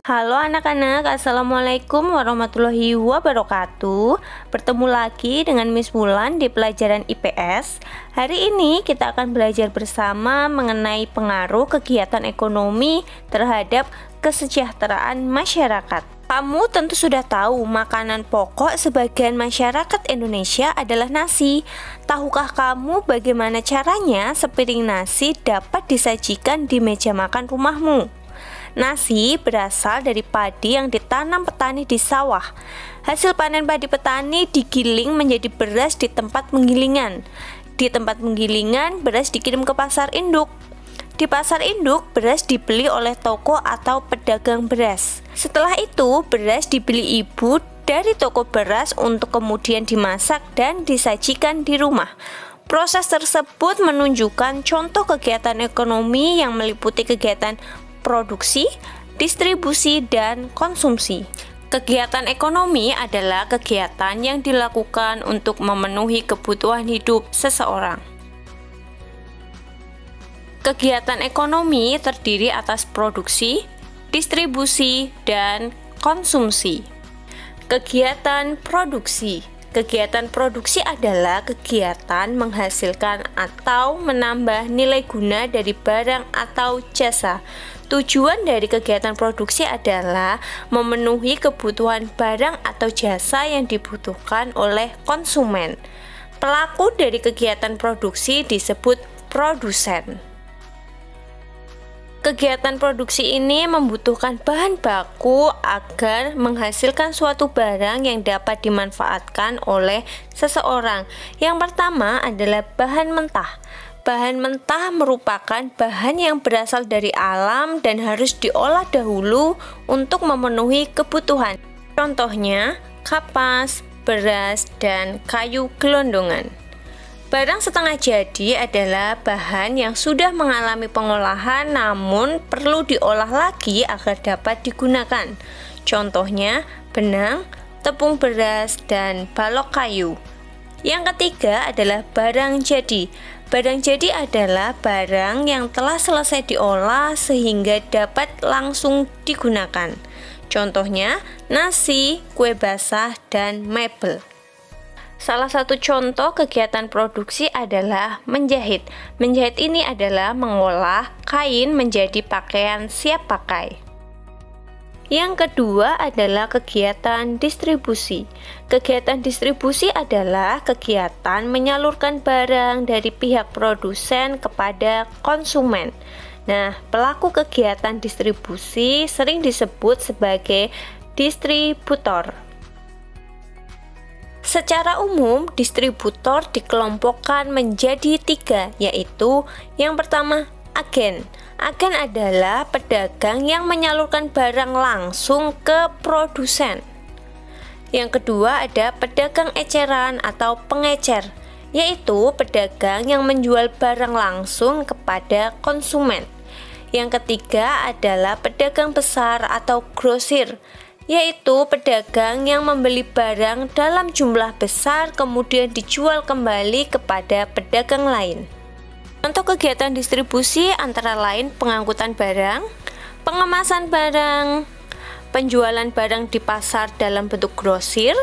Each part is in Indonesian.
Halo anak-anak, Assalamualaikum warahmatullahi wabarakatuh. Bertemu lagi dengan Miss Wulan di pelajaran IPS. Hari ini kita akan belajar bersama mengenai pengaruh kegiatan ekonomi terhadap kesejahteraan masyarakat. Kamu tentu sudah tahu makanan pokok sebagian masyarakat Indonesia adalah nasi. Tahukah kamu bagaimana caranya sepiring nasi dapat disajikan di meja makan rumahmu? Nasi berasal dari padi yang ditanam petani di sawah. Hasil panen padi petani digiling menjadi beras di tempat penggilingan. Di tempat penggilingan, beras dikirim ke pasar induk. Di pasar induk, beras dibeli oleh toko atau pedagang beras. Setelah itu, beras dibeli ibu dari toko beras untuk kemudian dimasak dan disajikan di rumah. Proses tersebut menunjukkan contoh kegiatan ekonomi yang meliputi kegiatan produksi, distribusi, dan konsumsi. Kegiatan ekonomi adalah kegiatan yang dilakukan untuk memenuhi kebutuhan hidup seseorang. Kegiatan ekonomi terdiri atas produksi, distribusi, dan konsumsi. Kegiatan produksi. Kegiatan produksi adalah kegiatan menghasilkan atau menambah nilai guna dari barang atau jasa. Tujuan dari kegiatan produksi adalah memenuhi kebutuhan barang atau jasa yang dibutuhkan oleh konsumen. Pelaku dari kegiatan produksi disebut produsen. Kegiatan produksi ini membutuhkan bahan baku agar menghasilkan suatu barang yang dapat dimanfaatkan oleh seseorang. Yang pertama adalah bahan mentah. Bahan mentah merupakan bahan yang berasal dari alam dan harus diolah dahulu untuk memenuhi kebutuhan. Contohnya, kapas, beras, dan kayu gelondongan. Barang setengah jadi adalah bahan yang sudah mengalami pengolahan namun perlu diolah lagi agar dapat digunakan. Contohnya, benang, tepung beras, dan balok kayu. Yang ketiga adalah barang jadi. Barang jadi adalah barang yang telah selesai diolah sehingga dapat langsung digunakan. Contohnya, nasi, kue basah, dan mebel. Salah satu contoh kegiatan produksi adalah menjahit. Menjahit ini adalah mengolah kain menjadi pakaian siap pakai. Yang kedua adalah kegiatan distribusi. Kegiatan distribusi adalah kegiatan menyalurkan barang dari pihak produsen kepada konsumen. Nah, pelaku kegiatan distribusi sering disebut sebagai distributor. Secara umum, distributor dikelompokkan menjadi 3, yaitu yang pertama, agen. Agen adalah pedagang yang menyalurkan barang langsung ke produsen. Yang kedua ada pedagang eceran atau pengecer, yaitu pedagang yang menjual barang langsung kepada konsumen. Yang ketiga adalah pedagang besar atau grosir, yaitu pedagang yang membeli barang dalam jumlah besar kemudian dijual kembali kepada pedagang lain. Contoh kegiatan distribusi antara lain pengangkutan barang, pengemasan barang, penjualan barang di pasar dalam bentuk grosir,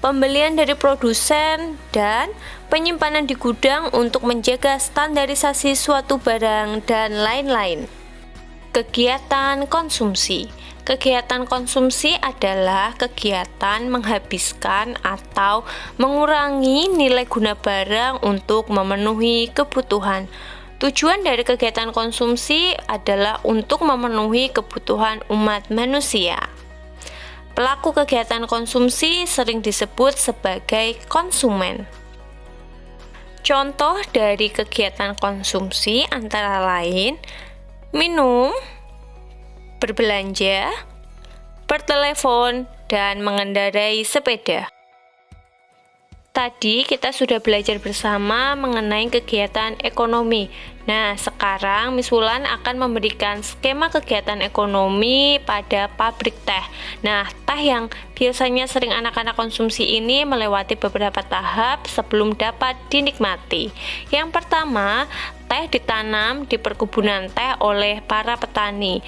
pembelian dari produsen, dan penyimpanan di gudang untuk menjaga standarisasi suatu barang, dan lain-lain. Kegiatan konsumsi. Kegiatan konsumsi adalah kegiatan menghabiskan atau mengurangi nilai guna barang untuk memenuhi kebutuhan. Tujuan dari kegiatan konsumsi adalah untuk memenuhi kebutuhan umat manusia. Pelaku kegiatan konsumsi sering disebut sebagai konsumen. Contoh dari kegiatan konsumsi antara lain minum, berbelanja, bertelepon, dan mengendarai sepeda. Tadi kita sudah belajar bersama mengenai kegiatan ekonomi. Nah, sekarang Miss Wulan akan memberikan skema kegiatan ekonomi pada pabrik teh. Nah, teh yang biasanya sering anak-anak konsumsi ini melewati beberapa tahap sebelum dapat dinikmati. Yang pertama, teh ditanam di perkebunan teh oleh para petani.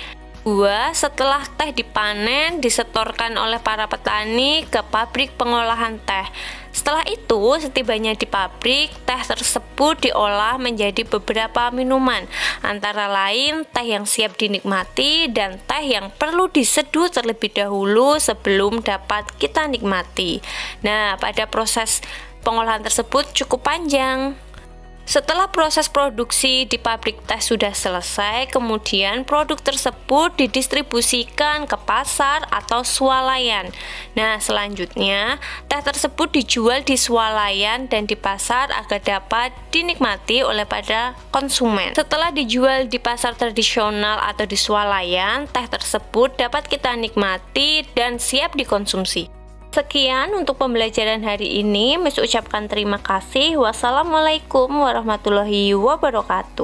2. Setelah teh dipanen, disetorkan oleh para petani ke pabrik pengolahan teh. Setelah itu, setibanya di pabrik, teh tersebut diolah menjadi beberapa minuman, antara lain teh yang siap dinikmati dan teh yang perlu diseduh terlebih dahulu sebelum dapat kita nikmati. Nah, pada proses pengolahan tersebut cukup panjang. Setelah proses produksi di pabrik teh sudah selesai, kemudian produk tersebut didistribusikan ke pasar atau swalayan. Nah, selanjutnya teh tersebut dijual di swalayan dan di pasar agar dapat dinikmati oleh para konsumen. Setelah dijual di pasar tradisional atau di swalayan, teh tersebut dapat kita nikmati dan siap dikonsumsi. Sekian untuk pembelajaran hari ini. Miss ucapkan terima kasih. Wassalamualaikum warahmatullahi wabarakatuh.